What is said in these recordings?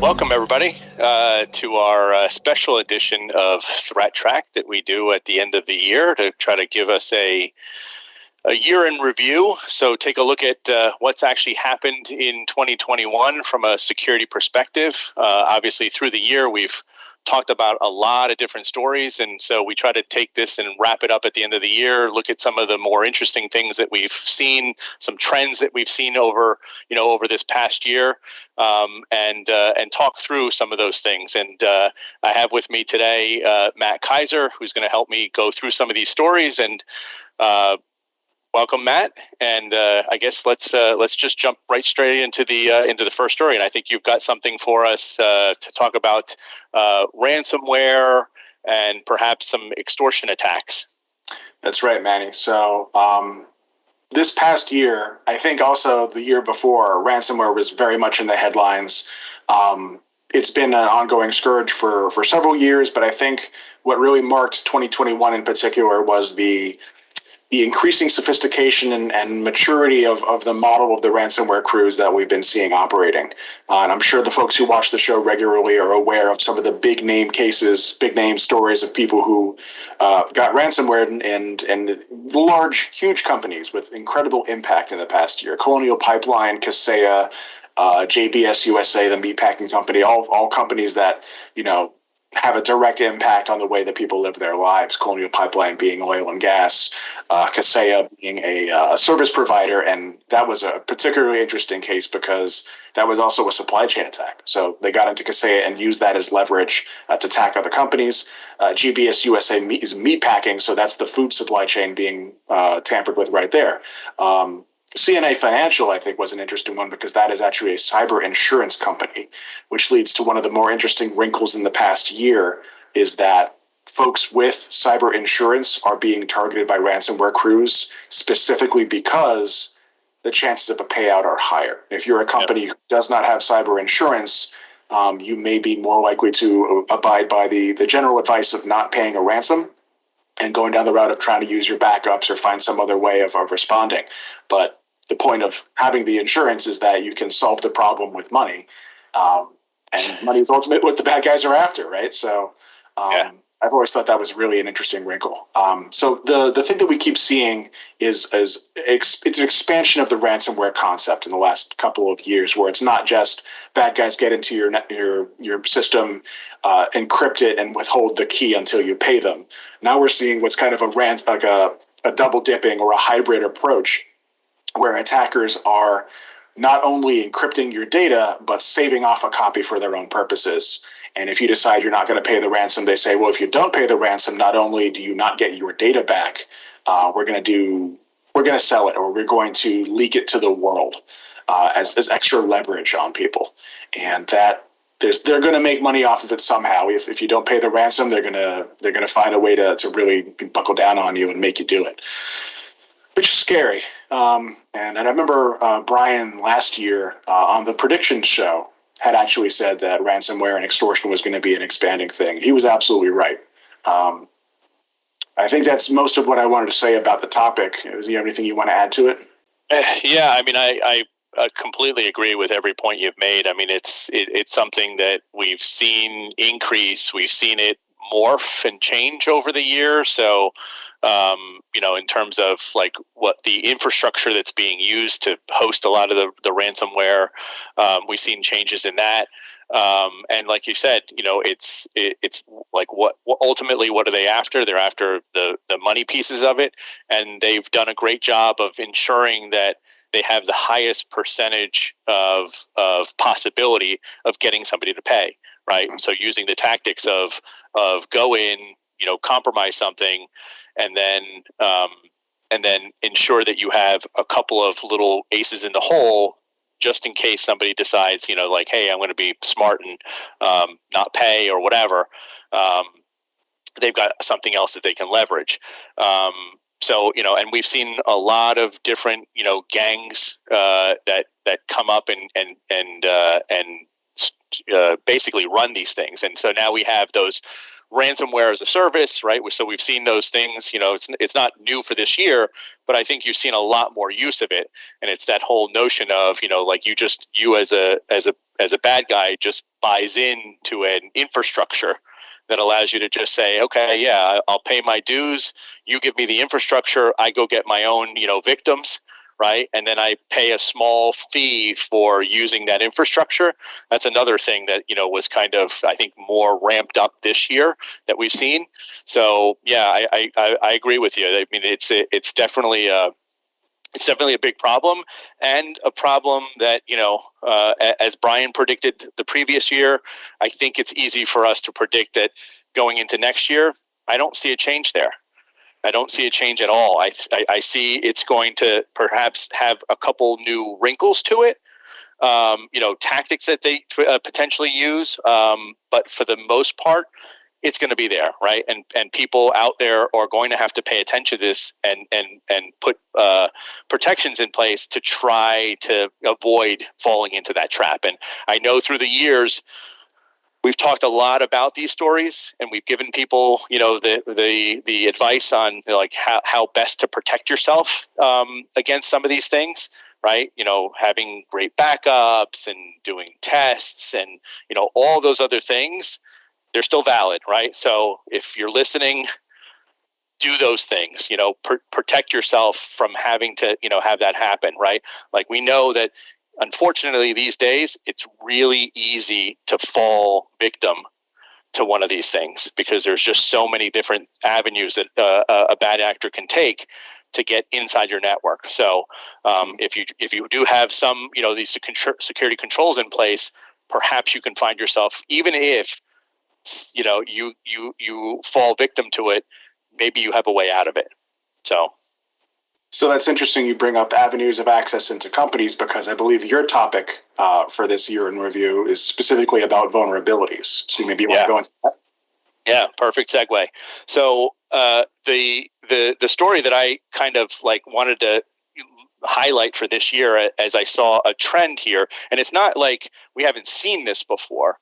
Welcome, everybody, to our special edition of ThreatTraq that we do at the end of the year to try to give us a year in review. So take a look at what's actually happened in 2021 from a security perspective. Obviously, through the year, we've talked about a lot of different stories, and so we try to take this and wrap it up at the end of the year, look at some of the more interesting things that we've seen, some trends that we've seen over this past year, and talk through some of those things. And I have with me today Matt Kaiser, who's going to help me go through some of these stories. And welcome, Matt. And I guess let's just jump right straight into the first story. And I think you've got something for us to talk about ransomware and perhaps some extortion attacks. That's right, Manny. So this past year, I think also the year before, ransomware was very much in the headlines. It's been an ongoing scourge for several years, but I think what really marked 2021 in particular was the increasing sophistication and maturity of the model of the ransomware crews that we've been seeing operating. And I'm sure the folks who watch the show regularly are aware of some of the big name cases, big name stories of people who got ransomware and large, huge companies with incredible impact in the past year. Colonial Pipeline, Kaseya, JBS USA, the meatpacking company, all companies that, have a direct impact on the way that people live their lives. Colonial Pipeline being oil and gas, Kaseya being a service provider, and that was a particularly interesting case because that was also a supply chain attack. So they got into Kaseya and used that as leverage to attack other companies. GBS USA is meatpacking, so that's the food supply chain being tampered with right there. CNA Financial, I think, was an interesting one because that is actually a cyber insurance company, which leads to one of the more interesting wrinkles in the past year is that folks with cyber insurance are being targeted by ransomware crews specifically because the chances of a payout are higher. If you're a company who does not have cyber insurance, you may be more likely to abide by the general advice of not paying a ransom and going down the route of trying to use your backups or find some other way of responding. But the point of having the insurance is that you can solve the problem with money. And money is ultimately what the bad guys are after, right? So I've always thought that was really an interesting wrinkle. So the thing that we keep seeing is it's an expansion of the ransomware concept in the last couple of years, where it's not just bad guys get into your system, encrypt it, and withhold the key until you pay them. Now we're seeing what's kind of a double dipping or a hybrid approach, where attackers are not only encrypting your data, but saving off a copy for their own purposes. And if you decide you're not going to pay the ransom, they say, well, if you don't pay the ransom, not only do you not get your data back, we're going to sell it, or we're going to leak it to the world as extra leverage on people. And that they're going to make money off of it somehow. If you don't pay the ransom, they're going to find a way to really buckle down on you and make you do it, which is scary. And I remember Brian last year on the Predictions show had actually said that ransomware and extortion was going to be an expanding thing. He was absolutely right. I think that's most of what I wanted to say about the topic. Is there anything you want to add to it? Yeah, I mean, I completely agree with every point you've made. I mean, it's something that we've seen increase. We've seen it morph and change over the year. So, in terms of like what the infrastructure that's being used to host a lot of the ransomware, we've seen changes in that. And like you said, it's like what ultimately, what are they after? They're after the money pieces of it. And they've done a great job of ensuring that they have the highest percentage of possibility of getting somebody to pay. Right. So using the tactics of go in, compromise something, and then ensure that you have a couple of little aces in the hole, just in case somebody decides, like, hey, I'm going to be smart and not pay or whatever. They've got something else that they can leverage. So, and we've seen a lot of different, gangs that come up and basically run these things. And so now we have those ransomware as a service, right? So we've seen those things. It's not new for this year, but I think you've seen a lot more use of it. And it's that whole notion of like you as a bad guy just buys into an infrastructure that allows you to just say, okay, yeah, I'll pay my dues. You give me the infrastructure. I go get my own, victims, right? And then I pay a small fee for using that infrastructure. That's another thing that, was kind of, I think, more ramped up this year that we've seen. So, yeah, I agree with you. I mean, it's definitely a big problem, and a problem that, as Brian predicted the previous year, I think it's easy for us to predict that going into next year, I don't see a change there. I don't see a change at all. I see it's going to perhaps have a couple new wrinkles to it, tactics that they potentially use. But for the most part, it's going to be there, right? And people out there are going to have to pay attention to this and put protections in place to try to avoid falling into that trap. And I know through the years, we've talked a lot about these stories, and we've given people, the advice on how best to protect yourself against some of these things, right? Having great backups and doing tests and all those other things. They're still valid, right? So if you're listening, do those things. Protect yourself from having to have that happen, right? Like, we know that unfortunately these days it's really easy to fall victim to one of these things because there's just so many different avenues that a bad actor can take to get inside your network. So if you do have some these security controls in place, perhaps you can find yourself, even if you fall victim to it, maybe you have a way out of it. So that's interesting. You bring up avenues of access into companies, because I believe your topic for this year in review is specifically about vulnerabilities. So maybe you want to go into that. Yeah, perfect segue. So the story that I kind of wanted to highlight for this year, as I saw a trend here, and it's not like we haven't seen this before,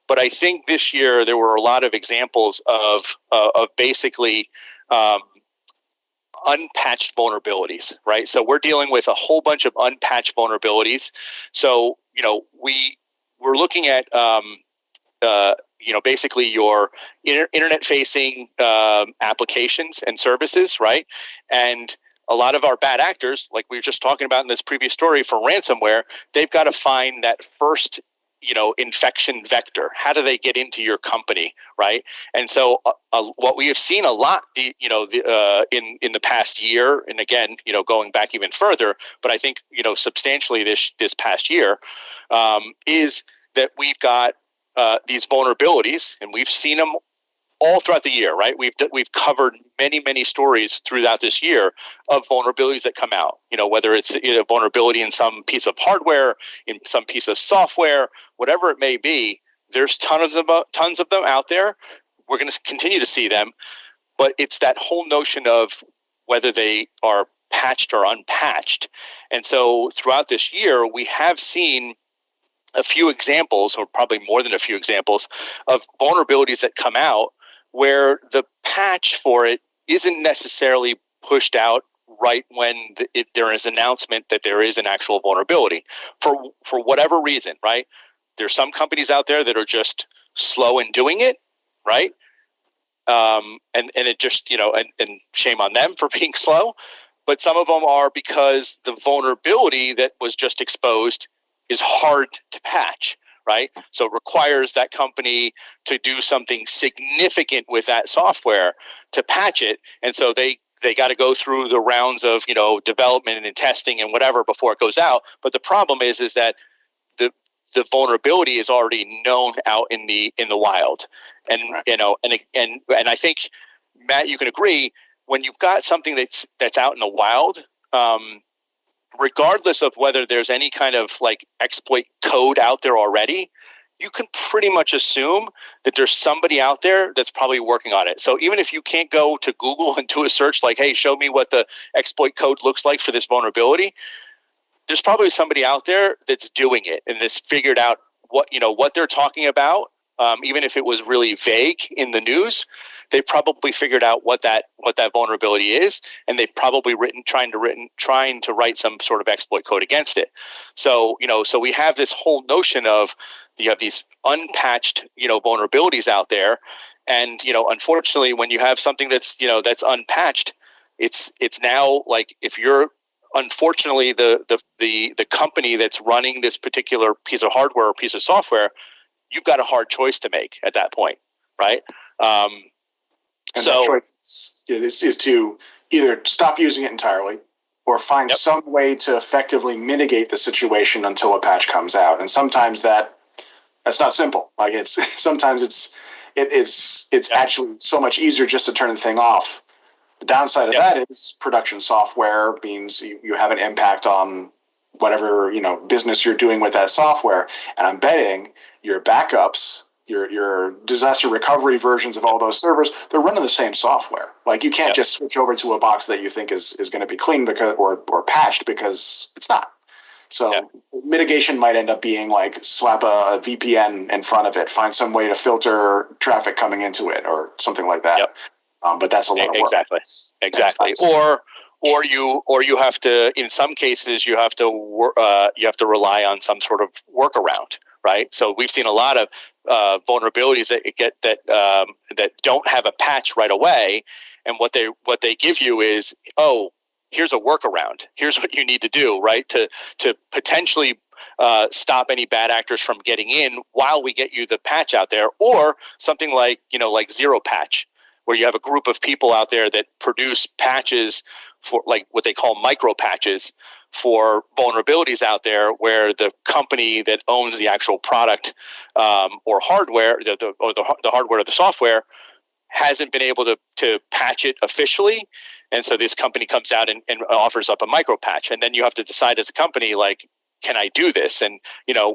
but I think this year there were a lot of examples of basically unpatched vulnerabilities, right? So we're dealing with a whole bunch of unpatched vulnerabilities. So we're looking at basically your internet-facing applications and services, right? And a lot of our bad actors, like we were just talking about in this previous story for ransomware, they've got to find that first infection vector. How do they get into your company, right? And so what we have seen a lot, in the past year, and again, going back even further, but I think substantially this past year, is that we've got these vulnerabilities, and we've seen them all throughout the year, right? We've covered many stories throughout this year of vulnerabilities that come out. Whether it's a vulnerability in some piece of hardware, in some piece of software, whatever it may be. There's tons of them out there. We're going to continue to see them, but it's that whole notion of whether they are patched or unpatched. And so throughout this year, we have seen a few examples, or probably more than a few examples, of vulnerabilities that come out where the patch for it isn't necessarily pushed out right when there is an announcement that there is an actual vulnerability for whatever reason, right? There's some companies out there that are just slow in doing it, right? And it just, and shame on them for being slow. But some of them are because the vulnerability that was just exposed is hard to patch, right? So it requires that company to do something significant with that software to patch it. And so they got to go through the rounds of, development and testing and whatever before it goes out. But the problem is that the vulnerability is already known out in the wild. And, right. And I think, Matt, you can agree, when you've got something that's out in the wild, regardless of whether there's any kind of exploit code out there already, you can pretty much assume that there's somebody out there that's probably working on it. So even if you can't go to Google and do a search like, hey, show me what the exploit code looks like for this vulnerability, there's probably somebody out there that's doing it and that's figured out what they're talking about, even if it was really vague in the news, they probably figured out what that vulnerability is, and they've probably trying to write some sort of exploit code against it. So so we have this whole notion of you have these unpatched vulnerabilities out there, and unfortunately, when you have something that's that's unpatched, it's now like if you're unfortunately the company that's running this particular piece of hardware or piece of software, you've got a hard choice to make at that point, right? And that choice is to either stop using it entirely or find some way to effectively mitigate the situation until a patch comes out. And sometimes that's not simple. Like sometimes it's actually so much easier just to turn the thing off. The downside of that is production software means you have an impact on whatever business you're doing with that software. And I'm betting your backups, your disaster recovery versions of all those servers, they're running the same software. Like you can't just switch over to a box that you think is going to be clean because or patched, because it's not. So mitigation might end up being like slap a VPN in front of it, find some way to filter traffic coming into it, or something like that. But that's a lot of work. Exactly. Or you have to, in some cases, you have to rely on some sort of workaround, right? So we've seen a lot of vulnerabilities that don't have a patch right away, and what they give you is, oh, here's a workaround. Here's what you need to do, right, to potentially stop any bad actors from getting in while we get you the patch out there, or something like zero patch, where you have a group of people out there that produce patches for like what they call micro patches for vulnerabilities out there, where the company that owns the actual product or hardware, the hardware or the software, hasn't been able to patch it officially. And so this company comes out and offers up a micro patch. And then you have to decide as a company, like, can I do this? And,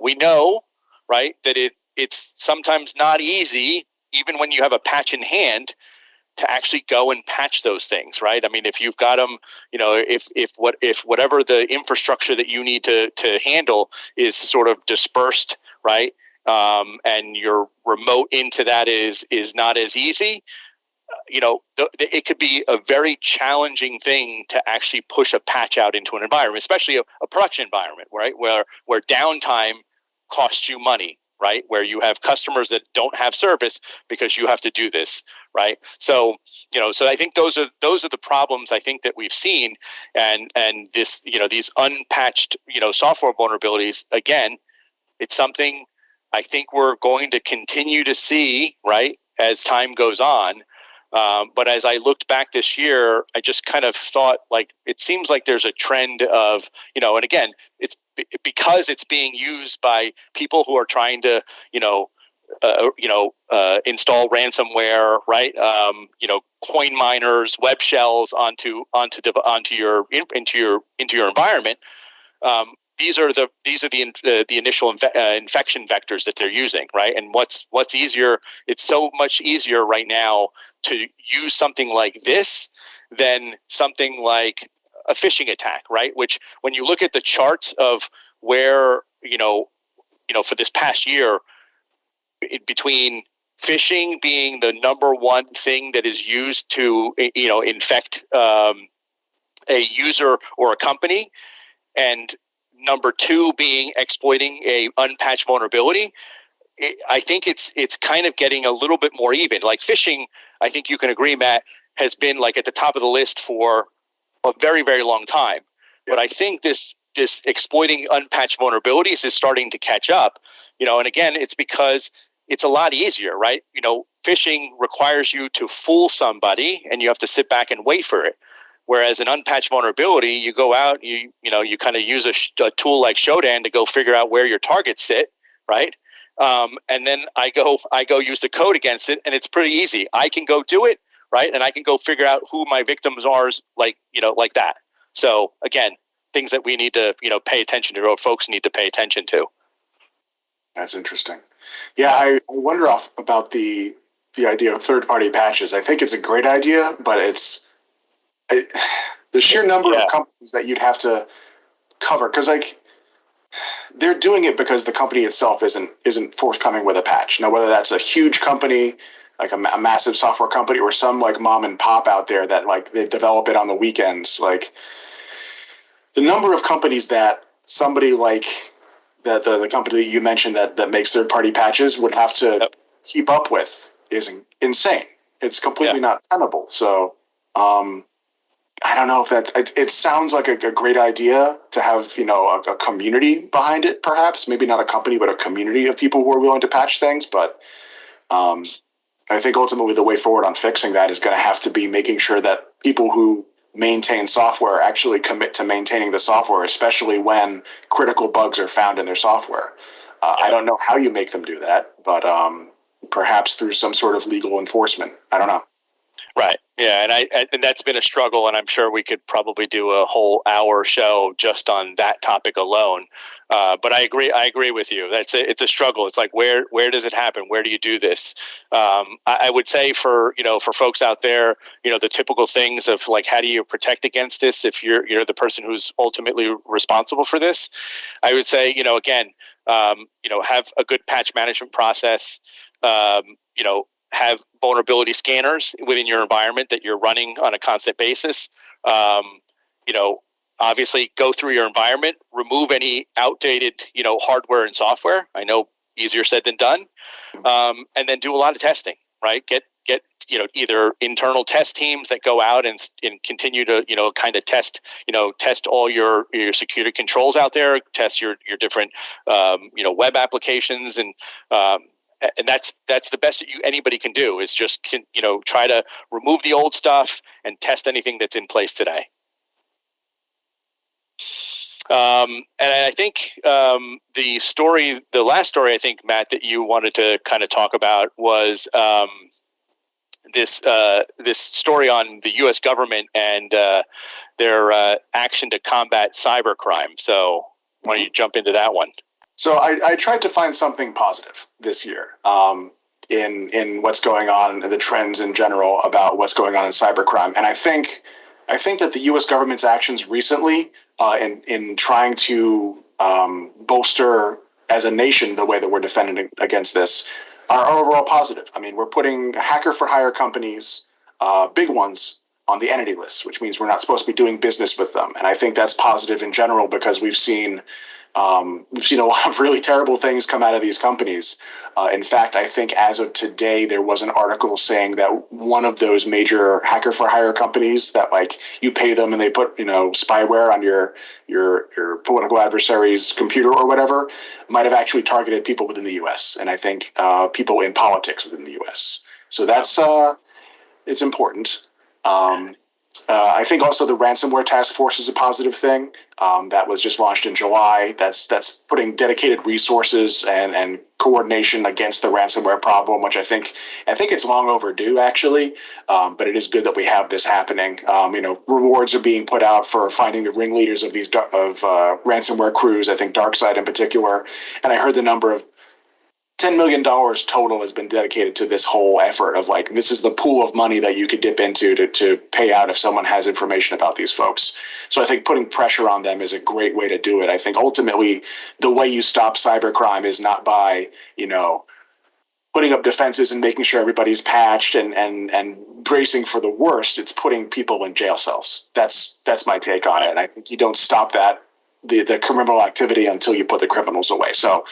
we know, right, that it's sometimes not easy, even when you have a patch in hand, to actually go and patch those things, right? I mean, if you've got them, if whatever the infrastructure that you need to handle is sort of dispersed, right, and your remote into that is not as easy, it could be a very challenging thing to actually push a patch out into an environment, especially a production environment, right, where downtime costs you money, right, where you have customers that don't have service because you have to do this, right? So so I think those are the problems I think that we've seen, and this these unpatched software vulnerabilities. Again, it's something I think we're going to continue to see, right, as time goes on. But as I looked back this year, I just kind of thought, like, it seems like there's a trend of, and again, it's because it's being used by people who are trying to, install ransomware, right? Coin miners, web shells into your environment. These are the initial infection vectors that they're using, right? And what's easier? It's so much easier right now to use something like this than something like a phishing attack, right? Which, when you look at the charts of where for this past year, between phishing being the number one thing that is used to infect a user or a company, and number two being exploiting a unpatched vulnerability, I think it's kind of getting a little bit more even. Like phishing, I think you can agree, Matt, has been like at the top of the list for a very, very long time. But I think this exploiting unpatched vulnerabilities is starting to catch up. And again, it's because it's a lot easier, right? Phishing requires you to fool somebody, and you have to sit back and wait for it. Whereas an unpatched vulnerability, you go out, you kind of use a tool like Shodan to go figure out where your targets sit, right? And then I go use the code against it, and it's pretty easy. I can go do it, right? And I can go figure out who my victims are, like that. So again, things that we need to pay attention to, or folks need to pay attention to. That's interesting. Yeah, I wonder about the idea of third-party patches. I think it's a great idea, but the sheer number of companies that you'd have to cover, because like they're doing it because the company itself isn't forthcoming with a patch. Now, whether that's a huge company, like a massive software company, or some like mom and pop out there that like they develop it on the weekends, like the number of companies that somebody like the company that you mentioned that makes third party patches would have to keep up with is insane. It's completely not tenable. So I don't know if that's. It sounds like a great idea to have a community behind it. Perhaps maybe not a company, but a community of people who are willing to patch things. But I think ultimately the way forward on fixing that is going to have to be making sure that people who maintain software actually commit to maintaining the software, especially when critical bugs are found in their software. I don't know how you make them do that, but perhaps through some sort of legal enforcement. I don't know. Right. Yeah, and that's been a struggle, and I'm sure we could probably do a whole hour show just on that topic alone. But I agree with you. It's a struggle. It's like where does it happen? Where do you do this? I would say for folks out there, the typical things of like how do you protect against this if you're the person who's ultimately responsible for this. I would say again, have a good patch management process. Have vulnerability scanners within your environment that you're running on a constant basis. Obviously go through your environment, remove any outdated, hardware and software. I know easier said than done. And then do a lot of testing, right? Get either internal test teams that go out and continue to, kind of test all your security controls out there, test your different, web applications and that's the best that anybody can do is just try to remove the old stuff and test anything that's in place today. And I think the last story I think, Matt, that you wanted to kind of talk about was this story on the U.S. government and their action to combat cybercrime. So why don't you jump into that one? So I tried to find something positive this year in what's going on, the trends in general about what's going on in cybercrime. And I think that the U.S. government's actions recently in trying to bolster as a nation the way that we're defending against this are overall positive. I mean, we're putting hacker-for-hire companies, big ones, on the entity list, which means we're not supposed to be doing business with them. And I think that's positive in general because we've seen a lot of really terrible things come out of these companies. In fact, I think as of today, there was an article saying that one of those major hacker-for-hire companies that like you pay them and they put spyware on your political adversary's computer or whatever might have actually targeted people within the U.S. and I think people in politics within the U.S. So that's it's important. I think also the ransomware task force is a positive thing. That was just launched in July. That's putting dedicated resources and coordination against the ransomware problem, which I think it's long overdue actually. But it is good that we have this happening. Rewards are being put out for finding the ringleaders of these ransomware crews. I think DarkSide in particular, and I heard the number of $10 million total has been dedicated to this whole effort of like, this is the pool of money that you could dip into to pay out if someone has information about these folks. So I think putting pressure on them is a great way to do it. I think ultimately the way you stop cybercrime is not by, putting up defenses and making sure everybody's patched and bracing for the worst. It's putting people in jail cells. That's my take on it. And I think you don't stop the criminal activity until you put the criminals away. So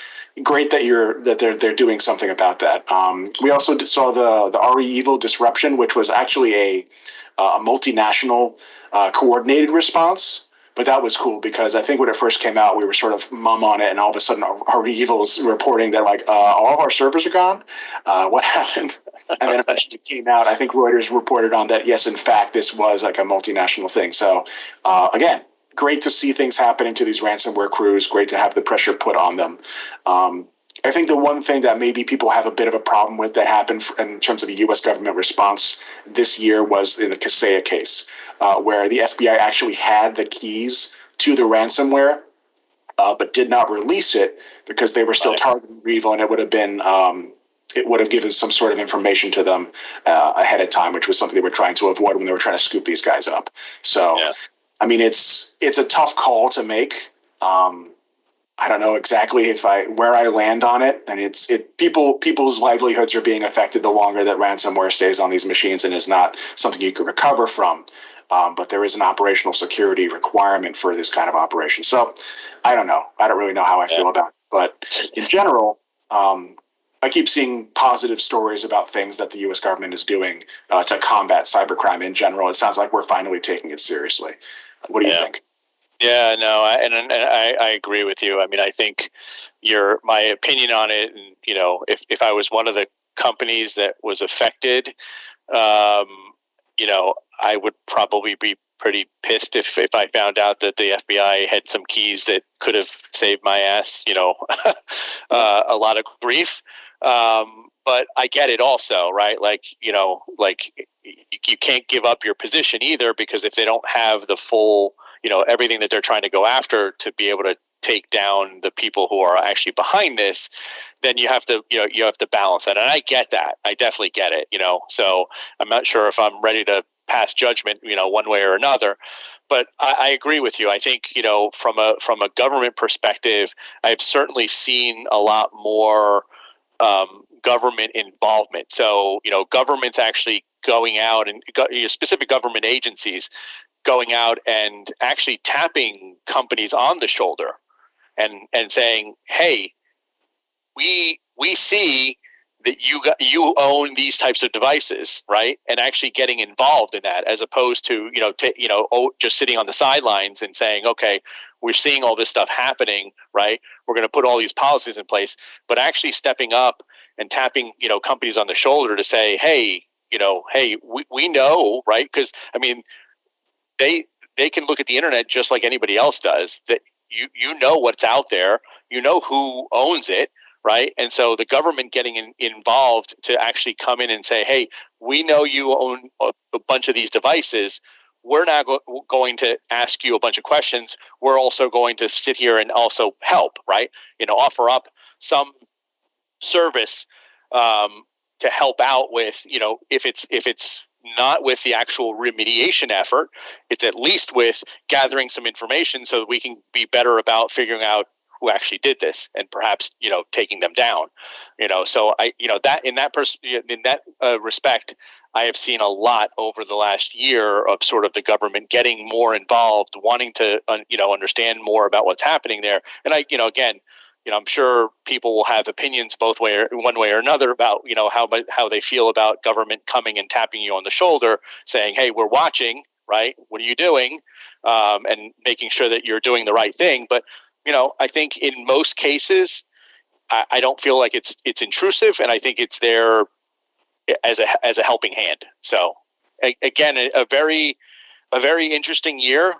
great that they're doing something about that. We also saw the RE Evil disruption, which was actually a multinational coordinated response. But that was cool because I think when it first came out, we were sort of mum on it, and all of a sudden, RE Evil is reporting that like all of our servers are gone. What happened? And then eventually it came out. I think Reuters reported on that. Yes, in fact, this was like a multinational thing. So again, great to see things happening to these ransomware crews. Great to have the pressure put on them. I think the one thing that maybe people have a bit of a problem with that happened in terms of a U.S. government response this year was in the Kaseya case, where the FBI actually had the keys to the ransomware, but did not release it because they were still targeting REvil, and it would have been it would have given some sort of information to them ahead of time, which was something they were trying to avoid when they were trying to scoop these guys up. So, I mean, it's a tough call to make. I don't know exactly where I land on it, and people's livelihoods are being affected the longer that ransomware stays on these machines and is not something you can recover from. But there is an operational security requirement for this kind of operation. So I don't know. I don't really know how I feel about it. But in general, I keep seeing positive stories about things that the U.S. government is doing to combat cybercrime in general. It sounds like we're finally taking it seriously. What do you think? Yeah, no, I agree with you. I mean, I think my opinion on it, and if I was one of the companies that was affected, I would probably be pretty pissed if I found out that the FBI had some keys that could have saved my ass, a lot of grief. But I get it also, right? Like you can't give up your position either, because if they don't have the full, everything that they're trying to go after to be able to take down the people who are actually behind this, then you have to balance that. And I get that. I definitely get it, so I'm not sure if I'm ready to pass judgment, one way or another. But I agree with you. I think, from a government perspective, I've certainly seen a lot more government involvement. So, governments actually going out and specific government agencies going out and actually tapping companies on the shoulder and saying, hey, we see that you own these types of devices, right? And actually getting involved in that, as opposed to just sitting on the sidelines and saying, okay, we're seeing all this stuff happening, right? We're going to put all these policies in place, but actually stepping up and tapping companies on the shoulder to say, hey, we know, right? Because I mean, they can look at the internet just like anybody else does. That you know what's out there, who owns it. Right. And so the government getting involved to actually come in and say, hey, we know you own a bunch of these devices. We're not going to ask you a bunch of questions. We're also going to sit here and also help, right? Offer up some service to help out with, if it's not with the actual remediation effort, it's at least with gathering some information so that we can be better about figuring out who actually did this and perhaps, taking them down, so I, that in that respect, I have seen a lot over the last year of sort of the government getting more involved, wanting to, understand more about what's happening there. And I, again, I'm sure people will have opinions one way or another about, how they feel about government coming and tapping you on the shoulder saying, hey, we're watching, right? What are you doing? And making sure that you're doing the right thing. But I think in most cases, I don't feel like it's intrusive, and I think it's there as a helping hand. So again, a very interesting year.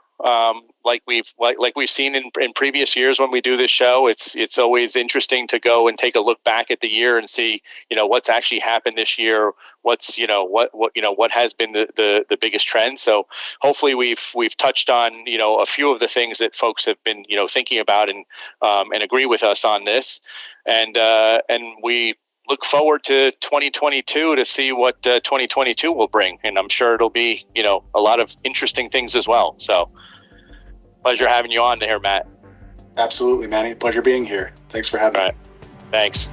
Like we've seen in previous years when we do this show, it's always interesting to go and take a look back at the year and see what's actually happened this year. What's what has been the biggest trend. So hopefully we've touched on a few of the things that folks have been thinking about and agree with us on this, and we look forward to 2022 to see what 2022 will bring, and I'm sure it'll be a lot of interesting things as well. So pleasure having you on there, Matt. Absolutely, Manny. Pleasure being here. Thanks for having me. Thanks.